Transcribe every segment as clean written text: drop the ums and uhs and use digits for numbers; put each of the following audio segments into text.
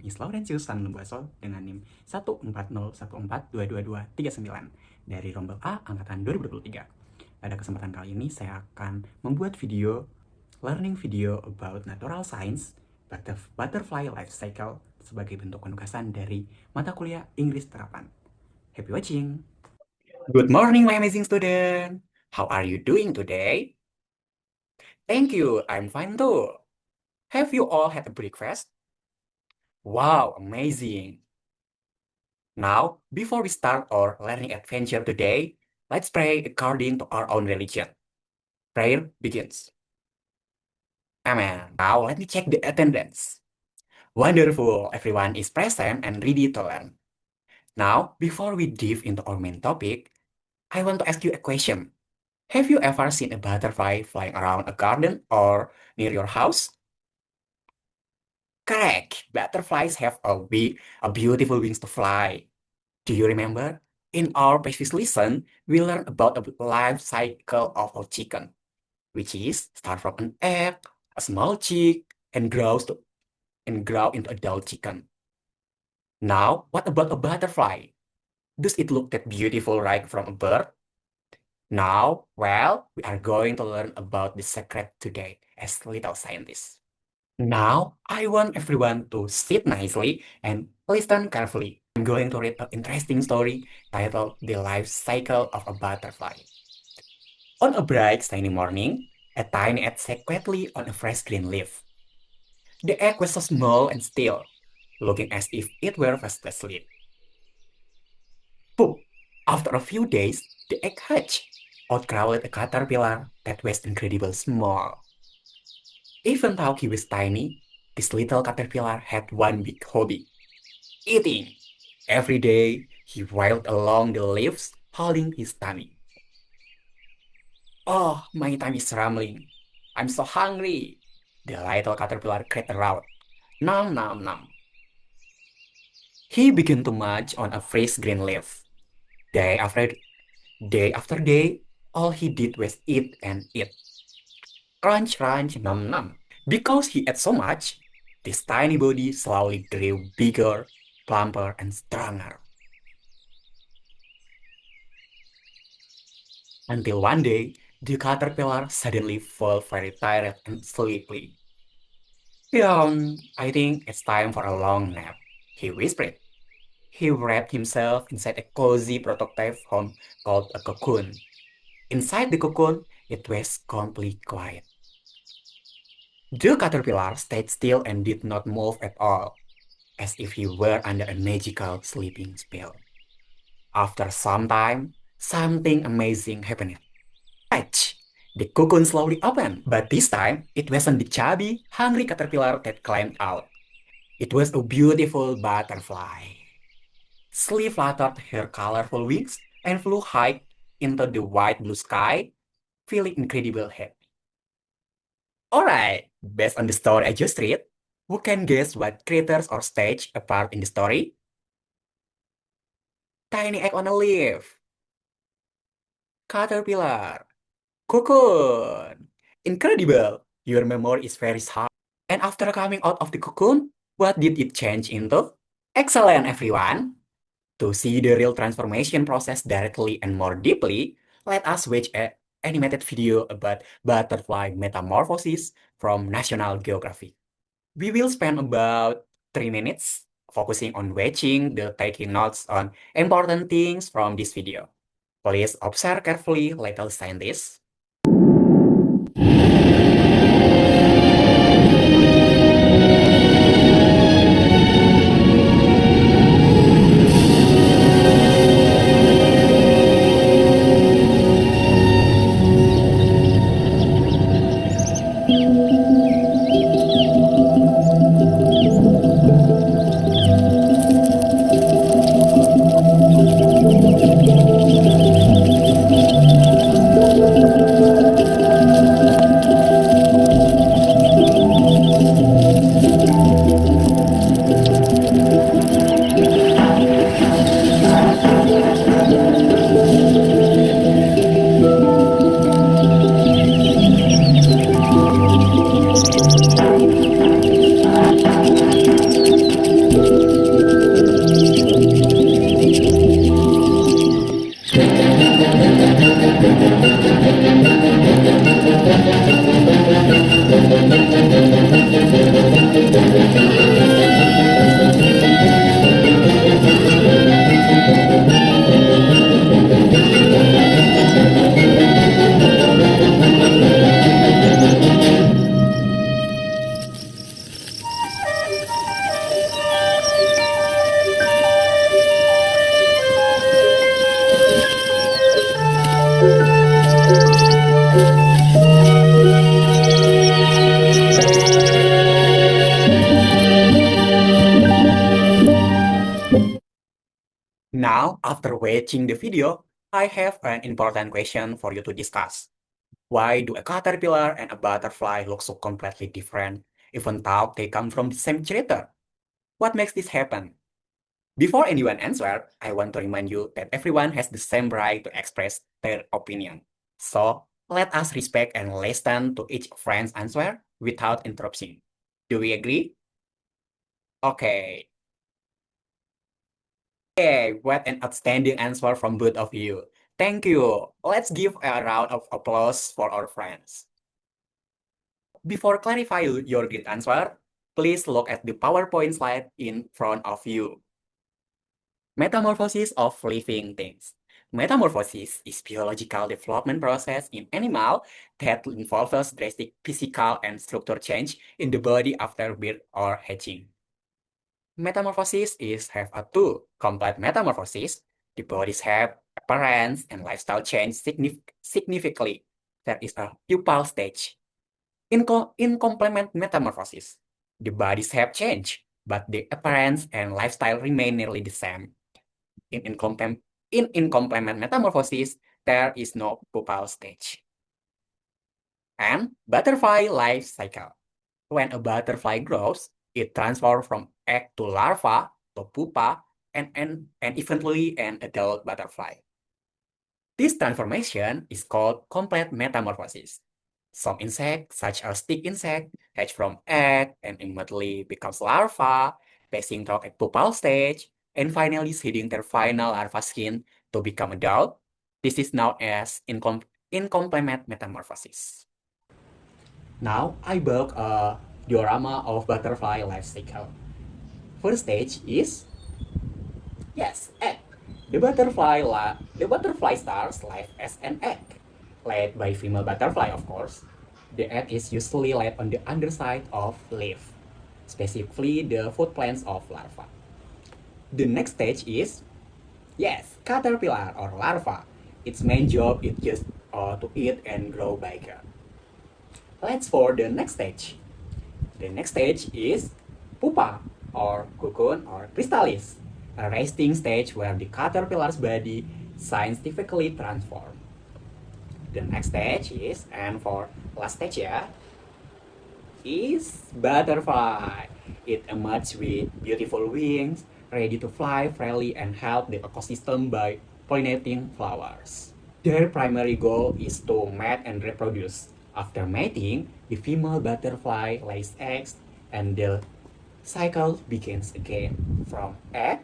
is Laurentius Sanlumbuaso dengan NIM 14014222239 dari Rombel A Angkatan 2023. Pada kesempatan kali ini saya akan membuat learning video about natural science, butterfly life cycle sebagai bentuk penugasan dari mata kuliah Inggris Terapan. Happy watching! Good morning, my amazing student! How are you doing today? Thank you, I'm fine too. Have you all had a breakfast? Wow, amazing! Now, before we start our learning adventure today, let's pray according to our own religion. Prayer begins. Amen. Now, let me check the attendance. Wonderful, everyone is present and ready to learn. Now, before we dive into our main topic, I want to ask you a question. Have you ever seen a butterfly flying around a garden or near your house? Correct. Butterflies have a beautiful wings to fly. Do you remember? In our previous lesson, we learned about the life cycle of a chicken, which is start from an egg, a small chick, and grow into adult chicken. Now, what about a butterfly? Does it look that beautiful right from a bird? Now, well, we are going to learn about the secret today as little scientists. Now, I want everyone to sit nicely and listen carefully. I'm going to read an interesting story titled The Life Cycle of a Butterfly. On a bright, sunny morning, a tiny egg sat quietly on a fresh green leaf. The egg was so small and still, looking as if it were fast asleep. Boom! After a few days, the egg hatched. Out crawled a caterpillar that was incredibly small. Even though he was tiny, this little caterpillar had one big hobby: eating. Every day, he wailed along the leaves, holding his tummy. Oh, my tummy is rumbling. I'm so hungry. The little caterpillar cried aloud. Nom nom nom. He began to munch on a fresh green leaf. Day after day, all he did was eat and eat. Crunch, crunch, nom nom. Because he ate so much, this tiny body slowly grew bigger, plumper, and stronger. Until one day, the caterpillar suddenly felt very tired and sleepy. I think it's time for a long nap, he whispered. He wrapped himself inside a cozy protective home called a cocoon. Inside the cocoon, it was completely quiet. The caterpillar stayed still and did not move at all, as if he were under a magical sleeping spell. After some time, something amazing happened. Catch! The cocoon slowly opened, but this time, it wasn't the chubby, hungry caterpillar that climbed out. It was a beautiful butterfly. She fluttered her colorful wings and flew high into the white blue sky, feeling incredibly happy. Alright, based on the story I just read, who can guess what creatures or stage a part in the story? Tiny egg on a leaf. Caterpillar. Cocoon. Incredible! Your memory is very sharp. And after coming out of the cocoon, what did it change into? Excellent, everyone! To see the real transformation process directly and more deeply, let us watch an animated video about butterfly metamorphosis from National Geographic. We will spend about 3 minutes focusing on watching the taking notes on important things from this video. Please observe carefully, little scientists. After watching the video, I have an important question for you to discuss. Why do a caterpillar and a butterfly look so completely different, even though they come from the same creator? What makes this happen? Before anyone answers, I want to remind you that everyone has the same right to express their opinion. So, let us respect and listen to each friend's answer without interruption. Do we agree? Okay. Hey, what an outstanding answer from both of you. Thank you. Let's give a round of applause for our friends. Before clarify your great answer, please look at the PowerPoint slide in front of you. Metamorphosis of living things. Metamorphosis is biological development process in animal that involves drastic physical and structure change in the body after birth or hatching. Metamorphosis is have a two complete metamorphosis. The body's have appearance and lifestyle change significantly. There is a pupal stage. In complement metamorphosis, the bodies have changed, but the appearance and lifestyle remain nearly the same. In complement metamorphosis, there is no pupal stage. And butterfly life cycle. When a butterfly grows, it transforms from egg to larva to pupa and eventually an adult butterfly. This transformation is called complete metamorphosis. Some insects, such as stick insect, hatch from egg and immediately becomes larva, passing through a pupal stage, and finally shedding their final larva skin to become adult. This is known as incomplement metamorphosis. Now I built a diorama of butterfly life cycle. First stage is, yes, egg. The butterfly starts life as an egg, laid by female butterfly, of course. The egg is usually laid on the underside of leaf, specifically the food plants of larva. The next stage is, yes, caterpillar or larva. Its main job is just to eat and grow bigger. Let's for the next stage. The next stage is pupa or cocoon or chrysalis, a resting stage where the caterpillar's body scientifically transforms. The next stage is, and for last stage ya, is butterfly. It emerges with beautiful wings, ready to fly freely and help the ecosystem by pollinating flowers. Their primary goal is to mate and reproduce. After mating, the female butterfly lays eggs and the cycle begins again from egg,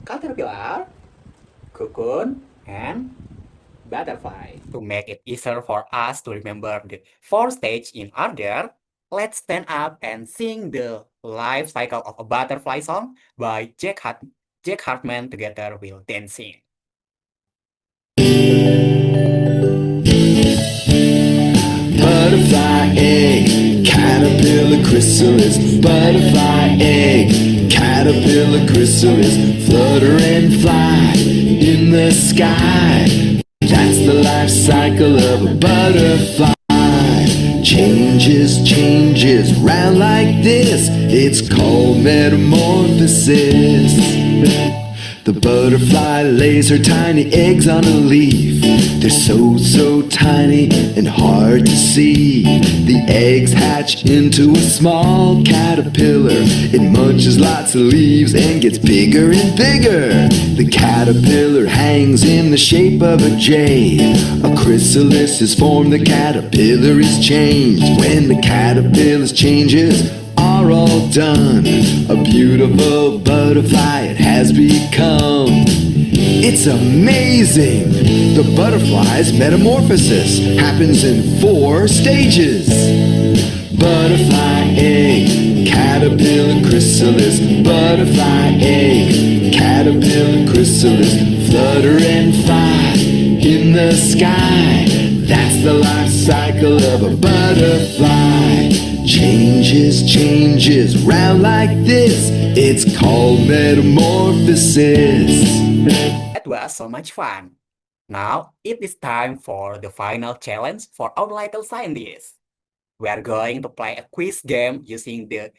caterpillar, cocoon, and butterfly. To make it easier for us to remember the four stages in order, let's stand up and sing the life cycle of a butterfly song by Jack Hartman together with dancing. Butterfly egg, caterpillar chrysalis. Butterfly egg, caterpillar chrysalis. Flutter and fly in the sky. That's the life cycle of a butterfly. Changes round like this. It's called metamorphosis. The butterfly lays her tiny eggs on a leaf. They're so tiny and hard to see. The eggs hatch into a small caterpillar. It munches lots of leaves and gets bigger and bigger. The caterpillar hangs in the shape of a J. A chrysalis is formed, the caterpillar is changed. When the caterpillar's changes are all done, a beautiful butterfly it has become. It's amazing! The butterfly's metamorphosis happens in 4 stages. Butterfly egg, caterpillar chrysalis. Butterfly egg, caterpillar chrysalis. Flutter and fly in the sky. That's the life cycle of a butterfly. Changes round like this. It's called metamorphosis. That was so much fun. Now it is time for the final challenge for our little scientists. We are going to play a quiz game using the...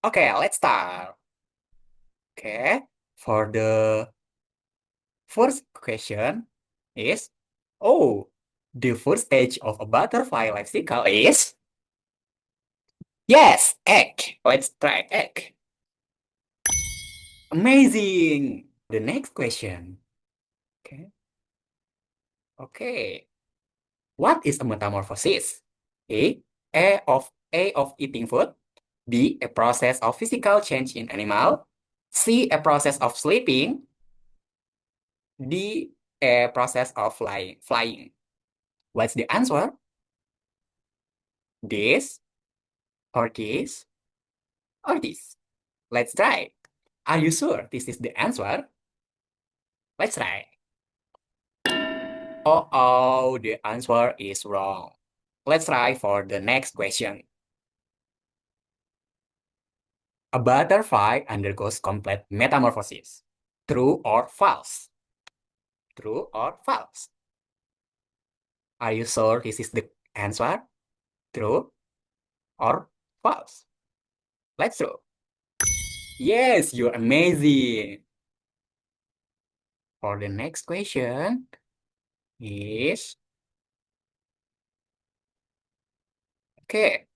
Okay, let's start. Okay, For the first question is, oh, the first stage of a butterfly life cycle is, yes, egg. Let's try egg. Amazing. The next question. Okay. Okay. What is a metamorphosis? A. A of eating food. B. A process of physical change in animal. C. A process of sleeping. D. A process of flying. What's the answer? This or this or this? Let's try. Are you sure this is the answer? Let's try. Oh, the answer is wrong. Let's try for the next question. A butterfly undergoes complete metamorphosis. True or false? True or false? Are you sure this is the answer? True or false? Let's do. Yes, you're amazing. For the next question is, okay,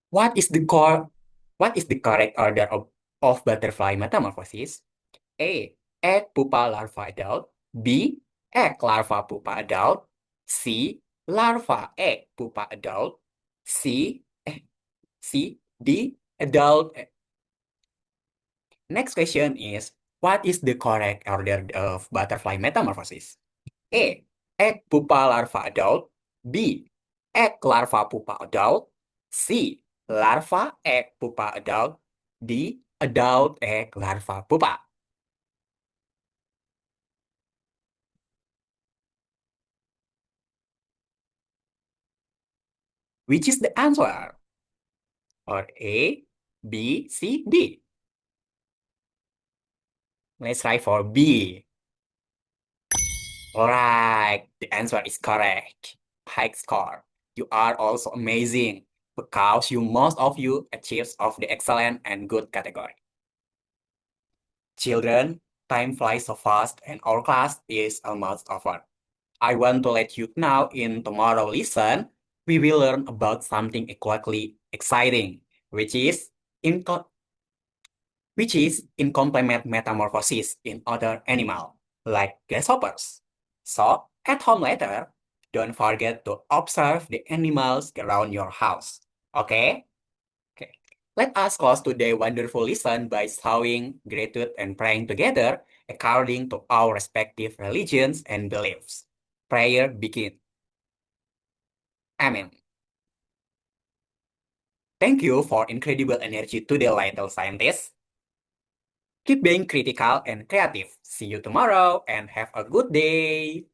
what is the correct order of butterfly metamorphosis? A. Egg pupa larva adult. B. Egg larva pupa adult. C. Larva egg pupa adult. C. C. D. Adult. Next question is, what is the correct order of butterfly metamorphosis? A. Egg pupa larva adult. B. Egg larva pupa adult. C. Larva egg pupa adult. D. Adult egg larva pupa. Which is the answer? Or A, B, C, D? Let's try for B. Alright, the answer is correct. High score. You are also amazing because most of you achieves of the excellent and good category. Children, time flies so fast and our class is almost over. I want to let you know in tomorrow lesson, we will learn about something equally exciting, which is incomplete metamorphosis in other animal, like grasshoppers. So, at home later, don't forget to observe the animals around your house. Okay? Okay. Let us close today wonderful lesson by showing gratitude and praying together according to our respective religions and beliefs. Prayer begin. Amen. Thank you for incredible energy today, little scientists. Keep being critical and creative. See you tomorrow and have a good day.